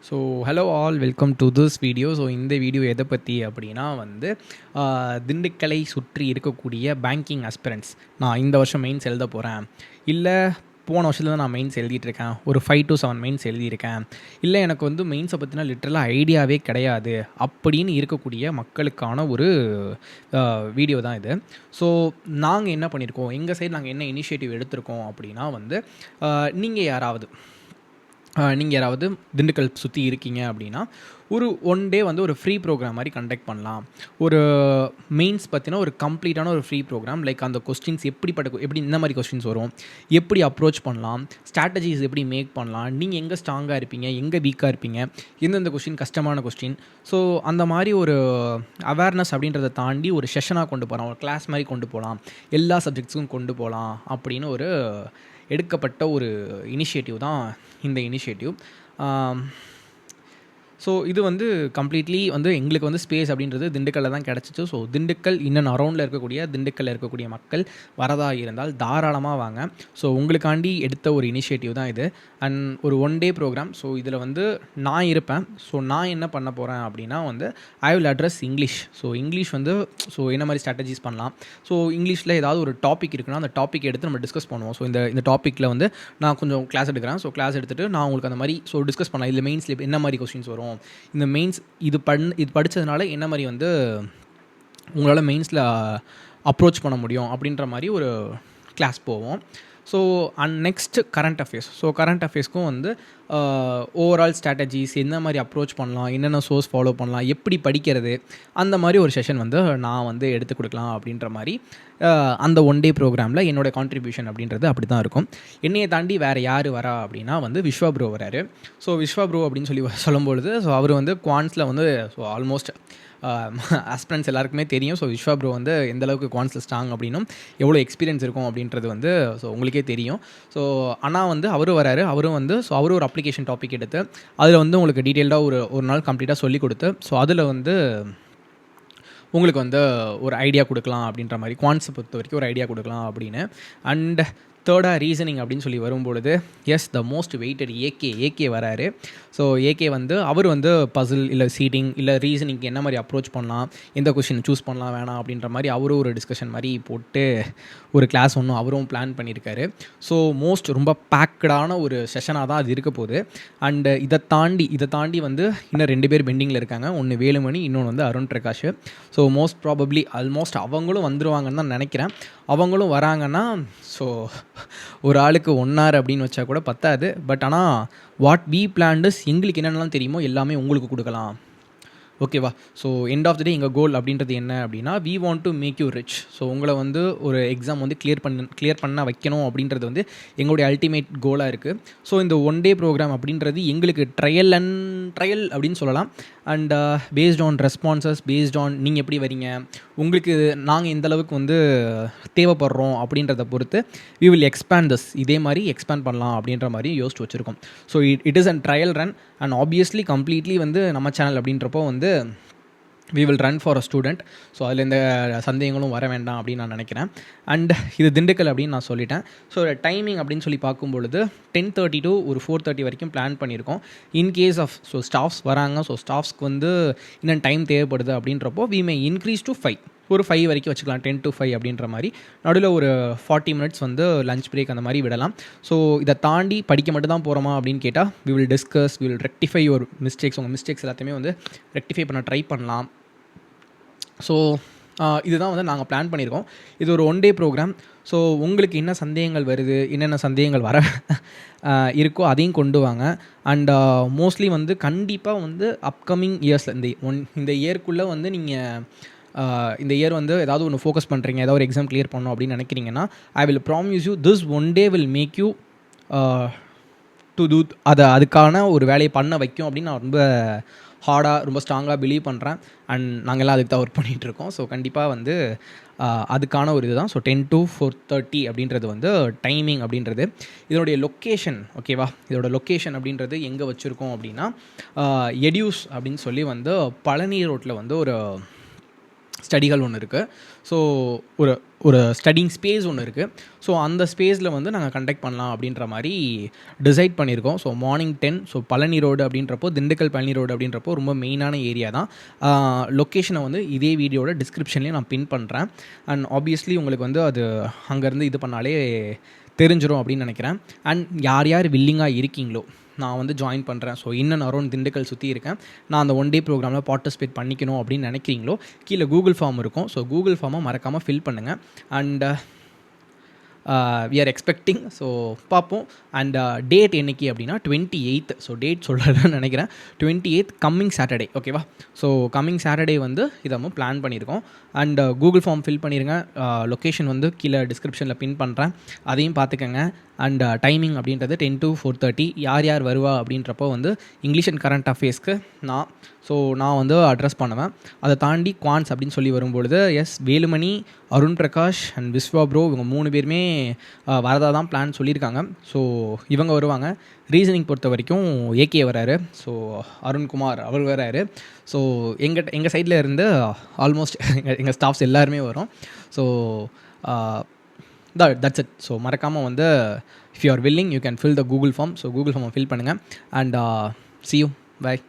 So hello all welcome to this video. So இந்த video எதை பற்றி அப்படின்னா வந்து திண்டுக்கலை சுற்றி இருக்கக்கூடிய பேங்கிங் அஸ்பிரண்ட்ஸ், நான் இந்த வருஷம் மெயின்ஸ் எழுத போகிறேன், இல்லை போன வருஷத்துல தான் நான் மெயின்ஸ் எழுதிட்டுருக்கேன், ஒரு 5 to 7 மெயின்ஸ் எழுதியிருக்கேன், இல்லை எனக்கு வந்து மெயின்ஸை பற்றினா லிட்ரலாக ஐடியாவே கிடையாது அப்படின்னு இருக்கக்கூடிய மக்களுக்கான ஒரு வீடியோ தான் இது. ஸோ நாங்கள் என்ன பண்ணியிருக்கோம், எங்கள் சைடு நாங்கள் என்ன இனிஷியேட்டிவ் எடுத்திருக்கோம் அப்படின்னா வந்து நீங்கள் யாராவது திண்டுக்கல் சுற்றி இருக்கீங்க அப்படின்னா ஒரு 1 டே வந்து ஒரு ஃப்ரீ ப்ரோக்ராம் மாதிரி கண்டக்ட் பண்ணலாம். ஒரு மெயின்ஸ் பற்றினா ஒரு கம்ப்ளீட்டான ஒரு ஃப்ரீ ப்ரோக்ராம். லைக் அந்த கொஸ்டின்ஸ் எப்படி இந்த மாதிரி கொஸ்டின்ஸ் வரும், எப்படி அப்ரோச் பண்ணலாம், ஸ்ட்ராட்டஜிஸ் எப்படி மேக் பண்ணலாம், நீங்கள் எங்கே ஸ்ட்ராங்காக இருப்பீங்க, எங்கே வீக்காக இருப்பீங்க, எந்தெந்த கொஸ்டின் கஷ்டமான கொஸ்டின். ஸோ அந்த மாதிரி ஒரு அவேர்னஸ் அப்படின்றத தாண்டி ஒரு செஷனாக கொண்டு போகலாம், ஒரு கிளாஸ் மாதிரி கொண்டு போகலாம், எல்லா சப்ஜெக்ட்ஸுக்கும் கொண்டு போகலாம் அப்படின்னு ஒரு எடுக்கப்பட்ட ஒரு இனிஷியேட்டிவ் தான் இந்த இனிஷியேட்டிவ். ஸோ இது வந்து கம்ப்ளீட்லி வந்து எங்களுக்கு வந்து ஸ்பேஸ் அப்படின்றது திண்டுக்கல்லில் தான் கிடச்சிச்சு. ஸோ திண்டுக்கல் இன்னும் அரௌண்டில் திண்டுக்கல்லில் இருக்கக்கூடிய மக்கள் வரதாக இருந்தால் தாராளமாக வாங்க. ஸோ உங்களுக்காண்டி எடுத்த ஒரு இனிஷியேட்டிவ் தான் இது. அண்ட் ஒரு 1 டே ப்ரோக்ராம். ஸோ இதில் வந்து நான் இருப்பேன். ஸோ நான் என்ன பண்ண போகிறேன் அப்படின்னா வந்து I will address English. So English வந்து என்ன மாதிரி ஸ்ட்ராட்டஜிஸ் பண்ணலாம், ஸோ இங்கிலீஷில் ஏதாவது ஒரு டாபிக் இருக்குன்னா அந்த டாபிக் எடுத்து நம்ம டிஸ்கஸ் பண்ணுவோம். ஸோ இந்த டாப்பிக்கில் வந்து நான் கொஞ்சம் கிளாஸ் எடுக்கிறேன். ஸோ கிளாஸ் எடுத்துகிட்டு நான் உங்களுக்கு அந்த மாதிரி டிஸ்கஸ் பண்ணலாம். இதில் மெயின்ஸில் என்ன மாதிரி கொஸ்டின்ஸ் வரும், இந்த மெயின்ஸ் இது படித்ததுனால என்ன மாதிரி வந்து உங்களால் மெயின்ஸில் அப்ரோச் பண்ண முடியும் அப்படின்ற மாதிரி ஒரு கிளாஸ் போவோம். So next current affairs. So current அஃபேர்ஸ்க்கும் வந்து ஓவரால் ஸ்ட்ராட்டஜிஸ், என்ன மாதிரி அப்ரோச் பண்ணலாம், என்னென்ன சோர்ஸ் ஃபாலோ பண்ணலாம், எப்படி படிக்கிறது, அந்த மாதிரி ஒரு செஷன் வந்து நான் வந்து எடுத்து கொடுக்கலாம் அப்படின்ற மாதிரி அந்த 1 டே ப்ரோக்ராமில் என்னோடய கான்ட்ரிபியூஷன் அப்படின்றது அப்படி தான் இருக்கும். என்னையை தாண்டி வேறு யார் வரா அப்படின்னா வந்து விஸ்வா ப்ரோ வராரு. ஸோ விஸ்வா ப்ரோ அப்படின்னு சொல்லும்பொழுது ஸோ அவர் வந்து குவான்ஸில் வந்து ஆல்மோஸ்ட் ஆஸ்பிரண்ட்ஸ் எல்லாருக்குமே தெரியும். ஸோ விஸ்வா ப்ரோ வந்து எந்தளவுக்கு குவான்ஸில் ஸ்ட்ராங் அப்படின்னும் எவ்வளோ எக்ஸ்பீரியன்ஸ் இருக்கும் அப்படின்றது வந்து ஸோ உங்களுக்கே தெரியும். ஸோ ஆனால் வந்து அவரும் வராரு. அவரும் வந்து அவரும் ஒரு அப்ளிகேஷன் டாபிக் எடுத்து அதில் வந்து உங்களுக்கு டீட்டெயில்டாக ஒரு நாள் கம்ப்ளீட்டாக சொல்லி கொடுத்து ஸோ அதில் வந்து உங்களுக்கு வந்து ஒரு ஐடியா கொடுக்கலாம் அப்படின்ற மாதிரி, குவான்ஸை பொறுத்த வரைக்கும் ஒரு ஐடியா கொடுக்கலாம் அப்படின்னு. அண்ட் தேர்டாக ரீசனிங் அப்படின்னு வரும்பொழுது த மோஸ்ட் வெயிட்டட் ஏகே வராரு. ஸோ ஏகே வந்து அவர் வந்து பசில் இல்லை சீட்டிங் இல்லை ரீசனிங்க்கு என்ன மாதிரி அப்ரோச் பண்ணலாம், எந்த கொஷின் சூஸ் பண்ணலாம் வேணாம் அப்படின்ற மாதிரி அவரும் ஒரு டிஸ்கஷன் மாதிரி போட்டு ஒரு கிளாஸ் ஒன்றும் அவரும் பிளான் பண்ணியிருக்காரு. ஸோ ரொம்ப பேக்கடான ஒரு செஷனாக தான் அது இருக்க போகுது. அண்டு இதை தாண்டி வந்து இன்னும் 2 பேர் பெண்டிங்கில் இருக்காங்க. ஒன்று வேலுமணி, இன்னொன்று வந்து Arun Prakash. So most probably almost அவங்களும் வந்துடுவாங்கன்னு தான் நினைக்கிறேன். அவங்களும் வராங்கன்னா ஸோ ஒரு ஆளுக்கு 1 hour அப்படின்னு வச்சா கூட பத்தாது. பட் ஆனால் வாட் வி பிளான்ஸ் எங்களுக்கு என்னென்னலாம் தெரியுமோ எல்லாமே உங்களுக்கு கொடுக்கலாம். ஓகேவா? So end of the day எங்கள் கோல் அப்படின்றது என்ன அப்படின்னா we want to make you rich. So உங்களை வந்து ஒரு எக்ஸாம் வந்து கிளியர் பண்ண வைக்கணும் அப்படின்றது வந்து எங்களுடைய அல்டிமேட் கோலாக இருக்குது. ஸோ இந்த 1 டே ப்ரோக்ராம் அப்படின்றது எங்களுக்கு ட்ரையல் அப்படின்னு சொல்லலாம். And based on responses, based on நீங்கள் எப்படி வரீங்க, உங்களுக்கு நாங்கள் எந்த அளவுக்கு வந்து தேவைப்படுறோம் அப்படின்றத பொறுத்து வி வில் எக்ஸ்பேண்ட் இதே மாதிரி எக்ஸ்பேண்ட் பண்ணலாம் அப்படின்ற மாதிரி யோசிச்சு வச்சுருக்கோம். So it is and trial run and obviously completely வந்து நம்ம சேனல் அப்படின்றப்போ வந்து we will run for a student. So அதில் எந்த சந்தேகங்களும் வர வேண்டாம் அப்படின்னு நான் நினைக்கிறேன். அண்ட் இது திண்டுக்கல் அப்படின்னு நான் சொல்லிட்டேன். ஸோ டைமிங் அப்படின்னு பார்க்கும்பொழுது 10:30 to ஒரு 4:30 வரைக்கும் பிளான் பண்ணியிருக்கோம். இன்கேஸ் ஆஃப் ஸ்டாஃப்ஸ் வராங்க, ஸோ ஸ்டாஃப்ஸ்க்கு வந்து இன்னும் டைம் தேவைப்படுது அப்படின்றப்போ we may increase to 5, ஒரு 5 வரைக்கும் வச்சுக்கலாம், 10 to 5 அப்படின்ற மாதிரி. நடுவில் ஒரு 40 minutes வந்து லஞ்ச் பிரேக் அந்த மாதிரி விடலாம். ஸோ இதை தாண்டி படிக்க மட்டும் தான் போகிறோமா அப்படின்னு கேட்டால் we will discuss, we will rectify your mistakes. உங்கள் மிஸ்டேக்ஸ் எல்லாத்தையுமே வந்து ரெக்டிஃபை பண்ண ட்ரை பண்ணலாம். ஸோ இதுதான் வந்து நாங்கள் பிளான் பண்ணியிருக்கோம். இது ஒரு 1 டே ப்ரோக்ராம். ஸோ உங்களுக்கு என்ன சந்தேகங்கள் வருது, என்னென்ன சந்தேகங்கள் வர இருக்கோ அதையும் கொண்டு வாங்க. அண்ட் மோஸ்ட்லி வந்து கண்டிப்பாக வந்து அப்கமிங் இயர்ஸில் இந்த இயர்க்குள்ளே வந்து நீங்கள் இந்த இயர் வந்து ஏதாவது ஒன்று ஃபோக்கஸ் பண்ணுறீங்க, ஏதாவது ஒரு எக்ஸாம் கிளியர் பண்ணணும் அப்படின்னு நினைக்கிறீங்கன்னா I will promise you this 1 day will make you to do அதுக்கான ஒரு வேலையை பண்ண வைக்கும் அப்படின்னு நான் ரொம்ப ஹார்டாக ரொம்ப ஸ்ட்ராங்காக பிலீவ் பண்ணுறேன். அண்ட் நாங்கள்லாம் அதுக்கு தான் ஒர்க் பண்ணிகிட்ருக்கோம். ஸோ கண்டிப்பாக வந்து அதுக்கான ஒரு இதுதான். ஸோ 10 to 4:30 அப்படின்றது வந்து டைமிங் அப்படின்றது. இதனுடைய லொக்கேஷன் ஓகேவா, இதோட லொக்கேஷன் அப்படின்றது எங்கே வச்சுருக்கோம் அப்படின்னா எடியூஸ் அப்படின்னு சொல்லி வந்து பழனி ரோட்டில் வந்து ஒரு ஸ்டடிகள் ஒன்று இருக்குது. ஸோ ஒரு ஒரு ஸ்டடிங் ஸ்பேஸ் ஒன்று இருக்குது. ஸோ அந்த ஸ்பேஸில் வந்து நாங்கள் கண்டக்ட் பண்ணலாம் அப்படின்ற மாதிரி டிசைட் பண்ணியிருக்கோம். So morning 10. So Palani road அப்படின்றப்போ, திண்டுக்கல் பழனி ரோடு அப்படின்றப்போ ரொம்ப மெயினான ஏரியா தான். லொக்கேஷனை வந்து இதே வீடியோட டிஸ்கிரிப்ஷன்லேயே நான் பின் பண்ணுறேன். அண்ட் ஆப்வியஸ்லி உங்களுக்கு வந்து அது அங்கேருந்து இது பண்ணாலே தெரிஞ்சிடும் அப்படின்னு நினைக்கிறேன். அண்ட் யார் யார் வில்லிங்காக இருக்கீங்களோ, நான் வந்து ஜாயின் பண்ணுறேன், ஸோ இன்னும் அரௌண்ட் திண்டுக்கல் சுற்றி இருக்கேன், நான் அந்த 1 டே ப்ரோக்ராமில் பார்ட்டிசிபேட் பண்ணிக்கணும் அப்படின்னு நினைக்கிறீங்களோ, கீழே கூகுள் ஃபார்ம் இருக்கும். ஸோ கூகுள் ஃபார்மை மறக்காமல் ஃபில் பண்ணுங்கள். And we are expecting. So பார்ப்போம். அண்ட் டேட் என்றைக்கு அப்படின்னா 28th. ஸோ டேட் சொல்கிறேன்னு நினைக்கிறேன். 28th coming Saturday. ஓகேவா? ஸோ கம்மிங் சாட்டர்டே வந்து இதை நம்ம பிளான் பண்ணியிருக்கோம். அண்ட் கூகுள் ஃபார்ம் ஃபில் பண்ணிடுங்க. லொக்கேஷன் வந்து கீழே டிஸ்கிரிப்ஷனில் பின் பண்ணுறேன், அதையும் பார்த்துக்கங்க. அண்ட் டைமிங் அப்படின்றது 10 to 4:30. யார் யார் வருவா அப்படின்றப்போ வந்து இங்கிலீஷ் அண்ட் கரண்ட் அஃபேர்ஸ்க்கு நான் வந்து அட்ரஸ் பண்ணுவேன். அதை தாண்டி குவான்ஸ் அப்படின்னு சொல்லி வரும்பொழுது வேலுமணி, அருண் பிரகாஷ் அண்ட் விஸ்வா ப்ரோ, இவங்க 3 பேருமே வரதா தான் பிளான் சொல்லியிருக்காங்க. ஸோ இவங்க வருவாங்க. ரீசனிங் பொறுத்த வரைக்கும் ஏகே வராரு. ஸோ அருண்குமார் அவர் வராரு. ஸோ எங்கள் சைடில் இருந்து ஆல்மோஸ்ட் எங்கள் ஸ்டாஃப்ஸ் எல்லாருமே வரும். So that's it. ஸோ மறக்காமல் வந்து if you are willing you can fill the Google form. So Google ஃபார்மை ஃபில் பண்ணுங்கள். And see you. Bye.